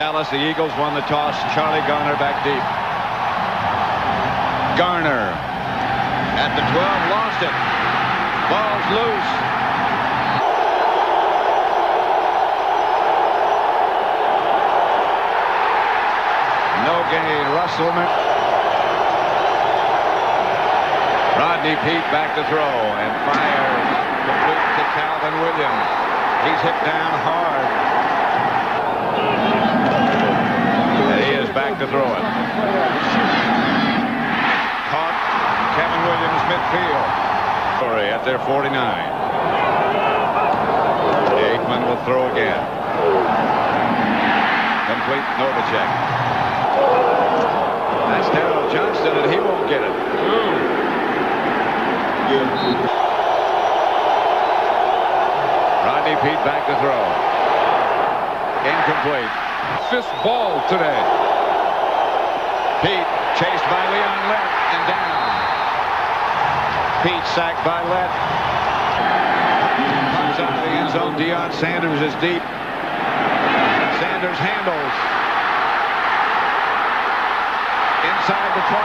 Dallas, the Eagles won the toss. Charlie Garner back deep. Garner at the 12, lost it. Ball's loose. No gain. Russellman. Rodney Peete back to throw and fires. Complete to Calvin Williams. He's hit down hard. And he is back to throw it. Caught Kevin Williams midfield. Sorry, at their 49. Aikman will throw again. Complete Novacek. That's Darrell Johnston, and he won't get it. Rodney Peete back to throw. Incomplete. Fifth ball today. Peete chased by Leon Lett and down. Peete sacked by Lett. Comes out of the end zone. Deion Sanders is deep. Sanders handles. Inside the 20.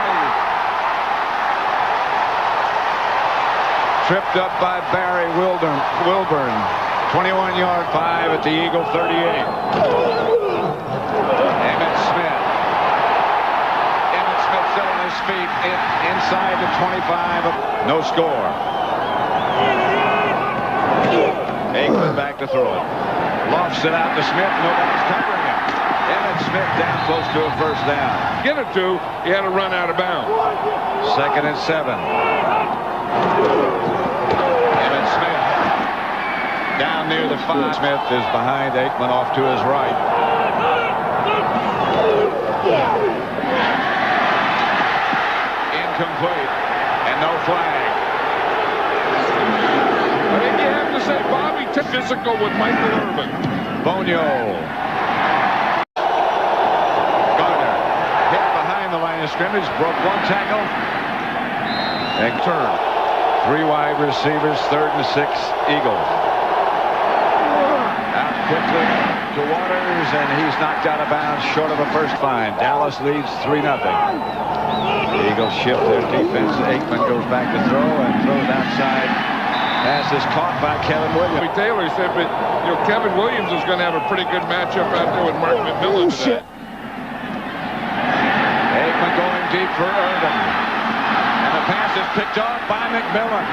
Tripped up by Barry Wilburn. 21-yard 5 at the Eagle 38. Emmitt Smith. Emmitt Smith still on his feet inside the 25. No score. Aikman back to throw it. Lofts it out to Smith. Nobody's covering him. Emmitt Smith down close to a first down. Get it to. He had to run out of bounds. 2nd and 7. Emmitt Smith down near the 5. Smith is behind Aikman off to his right. Incomplete and no flag. I think you have to say Bobby physical with Michael Irvin. Bonio. Garner hit behind the line of scrimmage, broke one tackle. And turn. 3 wide receivers, 3rd and 6, Eagles. Out quickly to Waters, and he's knocked out of bounds short of a first fine. Dallas leads 3-0. The Eagles shift their defense. Aikman goes back to throw and throws outside. Pass is caught by Kevin Williams. Taylor said, but Kevin Williams is going to have a pretty good matchup out there with Mark McMillan today. Aikman going deep for Irvin. And the pass is picked off by McMillan.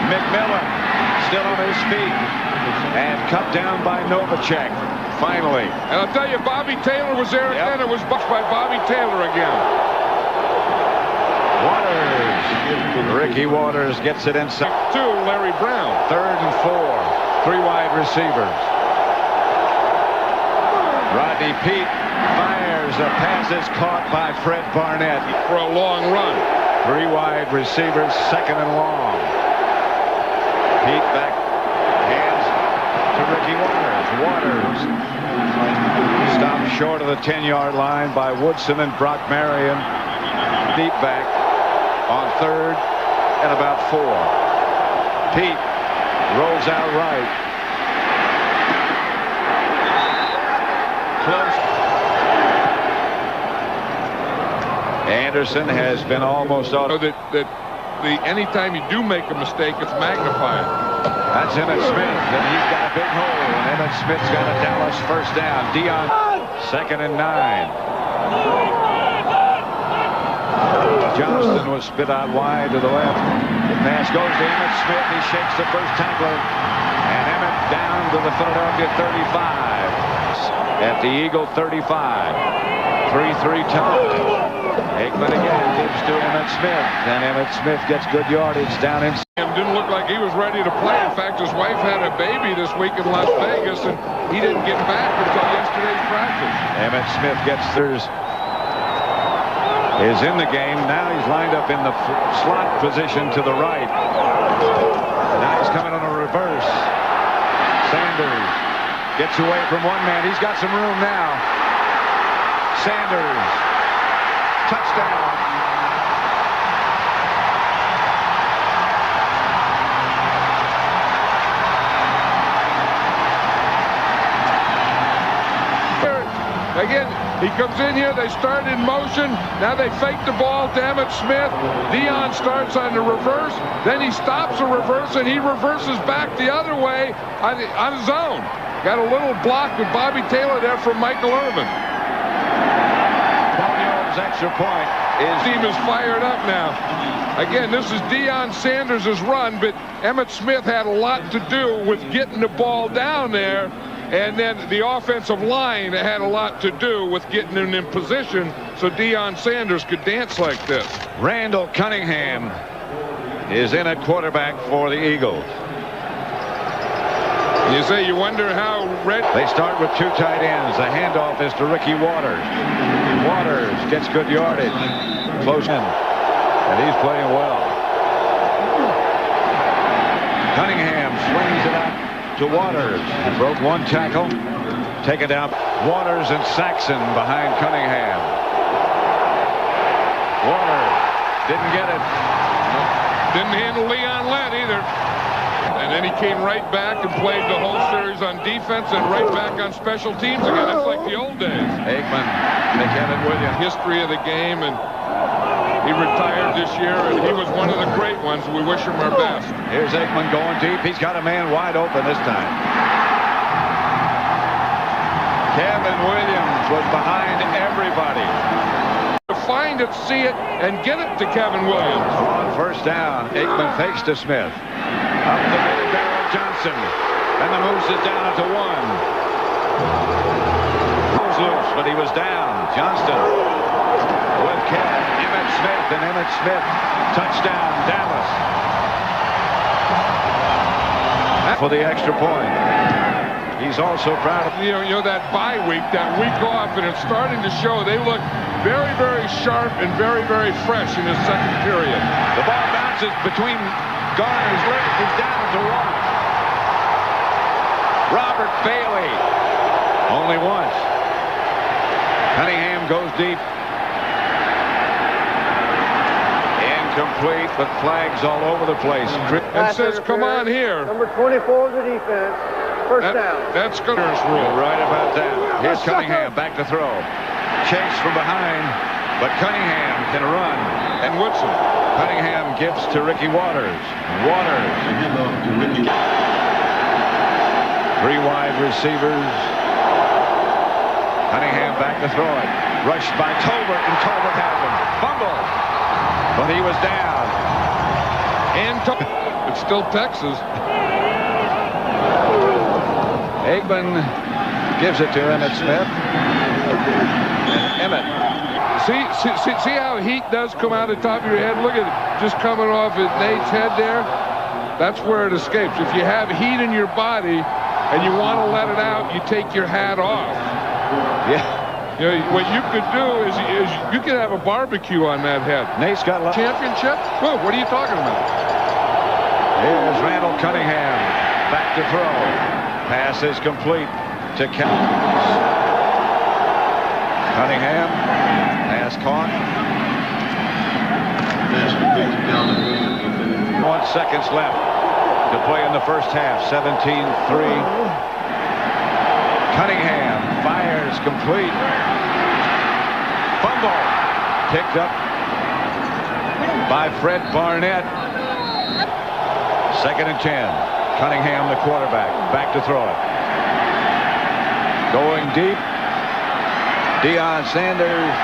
McMillan still on his feet and cut down by Novacek. Finally. And I'll tell you, Bobby Taylor was there again. It was bucked by Bobby Taylor again. Waters. Ricky Waters gets it inside. 2, Larry Brown. 3rd and 4. 3 wide receivers. Rodney Peete fires. A pass is caught by Fred Barnett. For a long run. 3 wide receivers, 2nd and long. Peete back. Hands to Ricky Waters. Waters stopped short of the 10-yard line by Woodson and Brock Marion. Deep back on 3rd and about 4. Peete rolls out right. Close. Anderson has been almost on. Anytime you do make a mistake, it's magnified. That's Emmitt Smith, and he's got a big hole. And Emmitt Smith's got a Dallas first down. Deion, 2nd and 9. Johnston was spit out wide to the left. The pass goes to Emmitt Smith. He shakes the first tackler. And Emmitt down to the Philadelphia 35. At the Eagle 35. 3-3 tie. Aikman again gives to Emmitt Smith. And Emmitt Smith gets good yardage down in. Didn't look like he was ready to play. In fact, his wife had a baby this week in Las Vegas, and he didn't get back until yesterday's practice. Emmitt Smith gets theirs. Is in the game. Now he's lined up in the slot position to the right. Now he's coming on a reverse. Sanders gets away from one man. He's got some room now. Sanders. Touchdown. Again, he comes in here. They start in motion. Now they fake the ball to Emmitt Smith. Dion starts on the reverse. Then he stops the reverse, and he reverses back the other way on his own. Got a little block with Bobby Taylor there from Michael Irvin. Bonio's extra point. His team is fired up now. Again, this is Deion Sanders' run, but Emmitt Smith had a lot to do with getting the ball down there, and then the offensive line had a lot to do with getting him in position so Deion Sanders could dance like this. Randall Cunningham is in at quarterback for the Eagles. You say you wonder how They start with two tight ends. The handoff is to Ricky Waters. Waters gets good yardage. Close in. And he's playing well. Cunningham swings it out to Waters. He broke one tackle. Take it out. Waters and Saxon behind Cunningham. Waters didn't get it. Didn't handle Leon Lett either. And then he came right back and played the whole series on defense and right back on special teams again. It's like the old days. Aikman to Kevin Williams. History of the game, and he retired this year, and he was one of the great ones. We wish him our best. Here's Aikman going deep. He's got a man wide open this time. Kevin Williams was behind everybody. To find it, see it, and get it to Kevin Williams. On first down, Aikman fakes to Smith. Up the middle, Darrell Johnson. And the moose is down to one. Was loose, but he was down. Johnston with Kevin. Emmitt Smith, and Emmitt Smith. Touchdown, Dallas. For the extra point. He's also proud of... You know that bye week, that week off, and it's starting to show. They look very, very sharp and very, very fresh in the second period. The ball bounces between Garner's legs. He's down to one. Robert Bailey. Only once. Cunningham goes deep. Incomplete, but flags all over the place. And says, come on here. Number 24 of the defense. First down. That's Gunner's rule. Right about that. Here's Cunningham back to throw. Chase from behind, but Cunningham can run. And Woodson. Cunningham gives to Ricky Waters. Waters. Three wide receivers. Cunningham back to throw it. Rushed by Tolbert, and Tolbert has him. Fumble. But he was down. And it's still Texas. Aikman gives it to Emmitt Smith. And Emmitt. See how heat does come out of the top of your head? Look at it, just coming off at Nate's head there. That's where it escapes. If you have heat in your body and you want to let it out, you take your hat off. Yeah. You know, what you could do is you could have a barbecue on that head. Nate's got a championship? Whoa, what are you talking about? Here's Randall Cunningham back to throw. Pass is complete to Cunningham. Pass caught. 1 second left to play in the first half. 17-3. Cunningham fires complete. Fumble. Picked up by Fred Barnett. 2nd and 10. Cunningham, the quarterback, back to throw it. Going deep. Deion Sanders.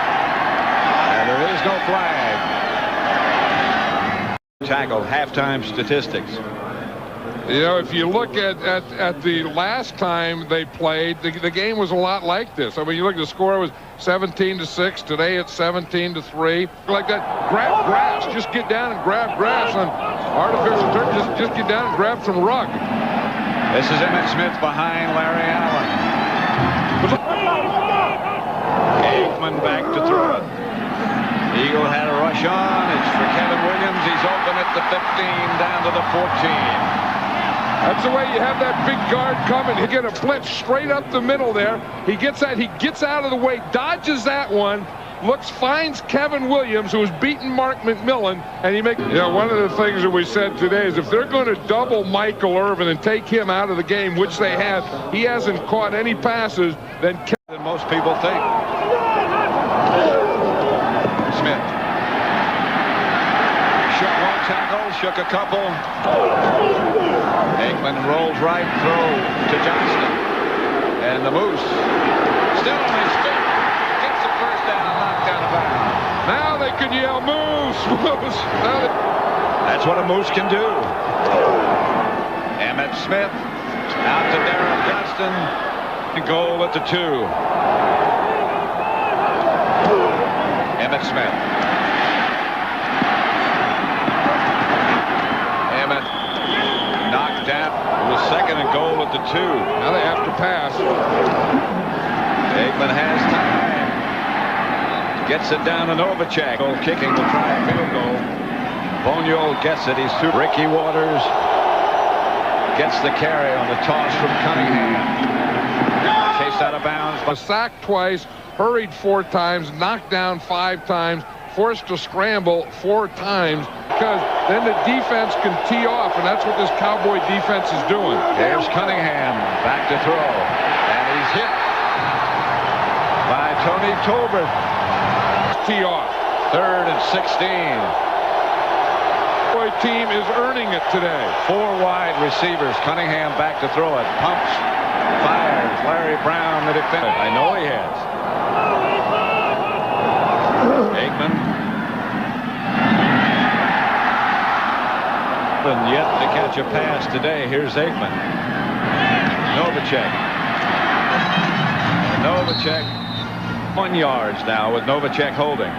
And there is no flag. Tackle, halftime statistics. You know, if you look at the last time they played, the game was a lot like this. I mean, you look at the score was 17-6. Today it's 17-3. Like that, grab grass. Just get down and grab grass on artificial turf. Just get down and grab some rug. This is Emmitt Smith behind Larry Allen. Aikman back to throw it. Eagle had a rush on. It's for Kevin Williams. He's open at the 15, down to the 14. That's the way you have that big guard coming. He get a blitz straight up the middle there. He gets out of the way, dodges that one, finds Kevin Williams, who has beaten Mark McMillan, and he makes. One of the things that we said today is if they're going to double Michael Irvin and take him out of the game, which they have, he hasn't caught any passes than most people think. Smith. Shook one tackle, shook a couple. Aikman rolls right, throw to Johnston. And the Moose still on his feet. Gets the first down and knocked down a bounds. Now they can yell, Moose, Moose. That's what a Moose can do. Emmitt Smith out to Darrell Johnston. Goal at the 2. Emmitt Smith. Emmitt knocked down. It was 2nd and goal at the 2. Now they have to pass. Aikman has time. Gets it down to Novacek. Kicking to try a field goal. Bonio gets it. He's through. Ricky Waters gets the carry on the toss from Cunningham. Chased out of bounds. Sacked twice, hurried 4 times, knocked down 5 times, forced to scramble 4 times, because then the defense can tee off, and that's what this Cowboy defense is doing. There's Cunningham back to throw, and he's hit by Tony Tolbert. Tee off. 3rd and 16. Cowboy team is earning it today. 4 wide receivers. Cunningham back to throw it. Pumps. Fires. Larry Brown, the defender. I know he has. Aikman. And yet to catch a pass today. Here's Aikman. Novacek. Novacek. 1 yards now with Novacek holding.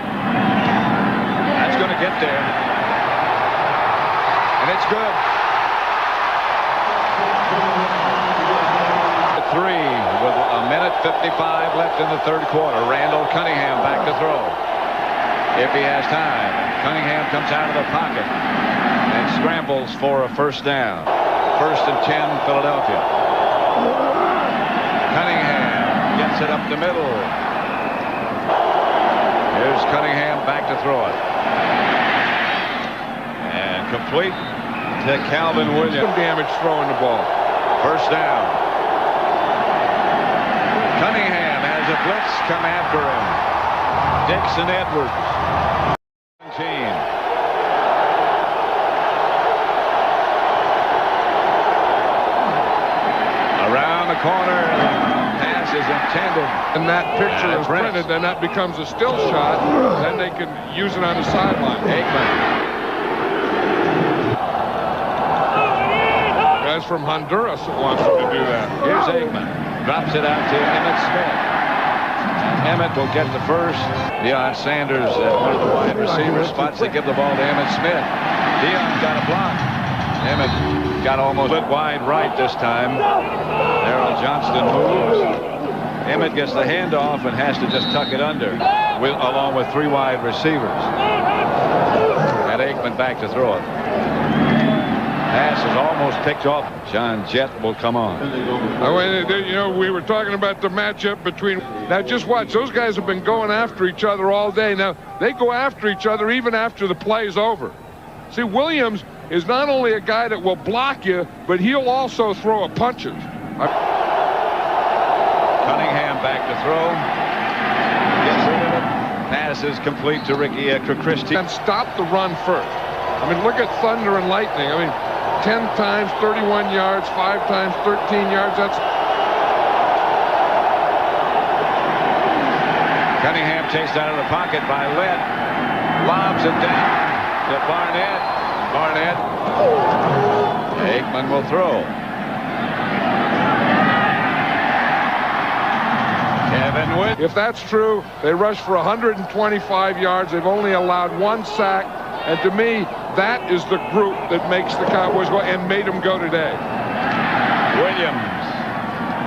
That's going to get there. And it's good. 3 with a minute 55 left in the 3rd quarter. Randall Cunningham back to throw. If he has time. Cunningham comes out of the pocket and scrambles for a 1st down. 1st and 10, Philadelphia. Cunningham gets it up the middle. Here's Cunningham back to throw it. And complete to Calvin Williams. Some damage throwing the ball. 1st down. Cunningham has a blitz come after him. Dixon Edwards. 17. Around the corner. Pass is intended. And that picture is printed, then that becomes a still shot. Then they can use it on the sideline. Aikman. Guys from Honduras that wants them to do that. Here's Aikman. Drops it out to Emmitt Smith. Emmitt will get the first. Deion Sanders at one of the wide receiver spots. They give the ball to Emmitt Smith. Deion's got a block. Emmitt got almost lit wide right this time. Darrell Johnston moves. Emmitt gets the handoff and has to just tuck it under along with 3 wide receivers. And Aikman back to throw it. Pass is almost picked off. John Jett will come on. We were talking about the matchup between. Now just watch. Those guys have been going after each other all day. Now they go after each other even after the play's over. See, Williams is not only a guy that will block you, but he'll also throw a punches. Cunningham back to throw. Gets rid of it. Pass is complete to Ricky Christie. And stop the run first. I mean, look at Thunder and Lightning. I mean, 10 times 31 yards, 5 times 13 yards. That's Cunningham chased out of the pocket by Lett. Lobs it down to Barnett. Barnett. Aikman will throw. Kevin Witt. If that's true, they rushed for 125 yards. They've only allowed 1 sack. And to me, that is the group that makes the Cowboys go and made them go today. Williams.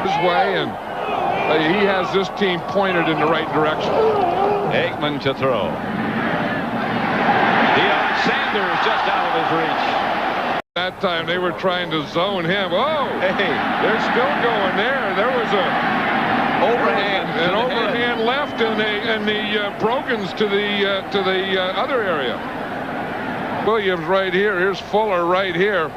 His way, and he has this team pointed in the right direction. Aikman to throw. Deion Sanders just out of his reach. That time they were trying to zone him. Oh, hey, they're still going there. There was an overhand left, and and the Brogans to the other area. Williams right here. Here's Fuller right here.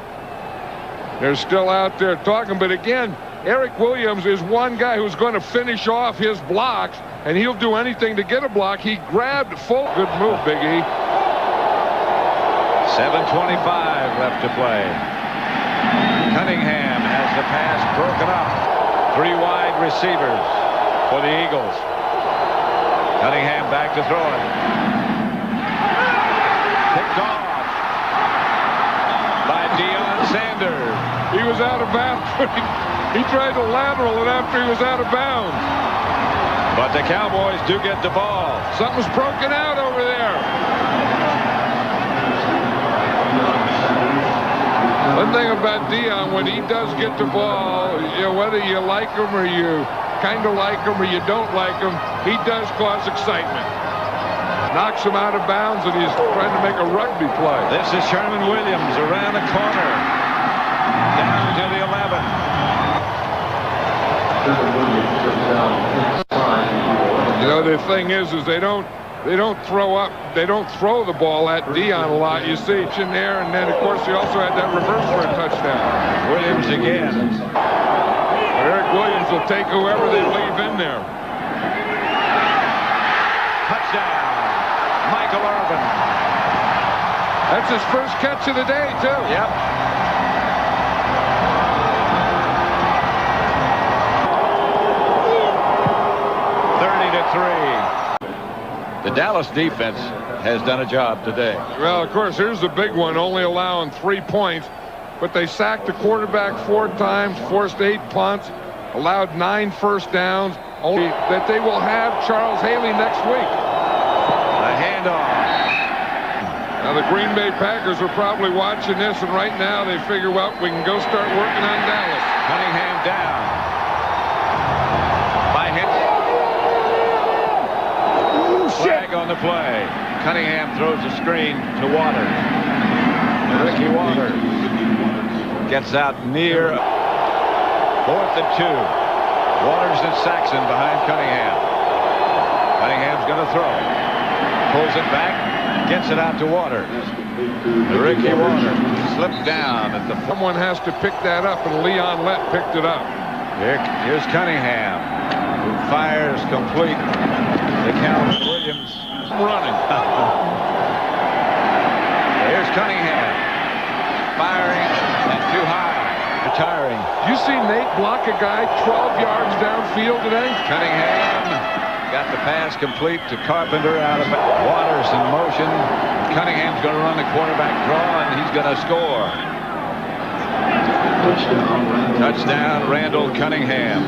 They're still out there talking, but again, Eric Williams is one guy who's going to finish off his blocks, and he'll do anything to get a block. He grabbed Fuller. Good move, Big E. 7:25 left to play. Cunningham has the pass broken up. 3 wide receivers for the Eagles. Cunningham back to throw it. Picked off by Deion Sanders. He was out of bounds. He tried to lateral it after he was out of bounds. But the Cowboys do get the ball. Something's broken out over there. One thing about Deion, when he does get the ball, you know, whether you like him or you kind of like him or you don't like him, he does cause excitement. Knocks him out of bounds, and he's trying to make a rugby play. This is Sherman Williams around the corner. Down to the 11. You know, the thing is they don't throw the ball at Deion a lot. You see it's in there, and then of course he also had that reverse for a touchdown. Williams again. Eric Williams will take whoever they leave in there. Touchdown, Michael Irvin. That's his first catch of the day, too. Yep. The Dallas defense has done a job today. Well, of course, here's the big one, only allowing 3 points. But they sacked the quarterback 4 times, forced 8 punts, allowed 9 first downs. Only that they will have Charles Haley next week. A handoff. Now, the Green Bay Packers are probably watching this, and right now they figure, well, we can go start working on Dallas. Cunningham down. By hit. Flag on the play. Cunningham throws a screen to Waters. Ricky Waters gets out near 4th and 2. Waters and Saxon behind Cunningham. Cunningham's going to throw. Pulls it back. Gets it out to Waters. Ricky Waters slipped down at the... Someone has to pick that up, and Leon Lett picked it up. Here's Cunningham, who fires complete. The count. Williams running. Here's Cunningham. Firing and too high. Retiring. You see Nate block a guy 12 yards downfield today? Cunningham got the pass complete to Carpenter out of Waters in motion. Cunningham's going to run the quarterback draw, and he's going to score. Touchdown, Randall Cunningham.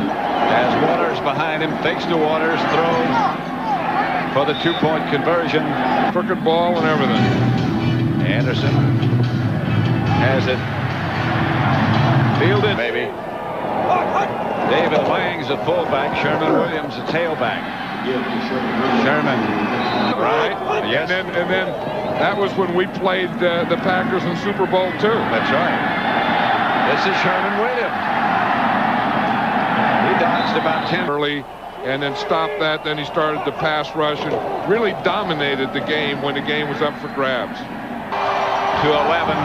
As Waters behind him, fakes to Waters, throws for the 2-point conversion. Crooked ball and everything. Anderson has it. Fielded, maybe. David Lang's a fullback. Sherman Williams a tailback. Sherman, right? Yes. And then that was when we played the Packers in Super Bowl II. That's right. This is Sherman Williams. He dodged about 10 early, and then stopped that. Then he started the pass rush and really dominated the game when the game was up for grabs. To 11.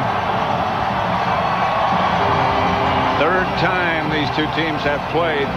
Third time these two teams have played.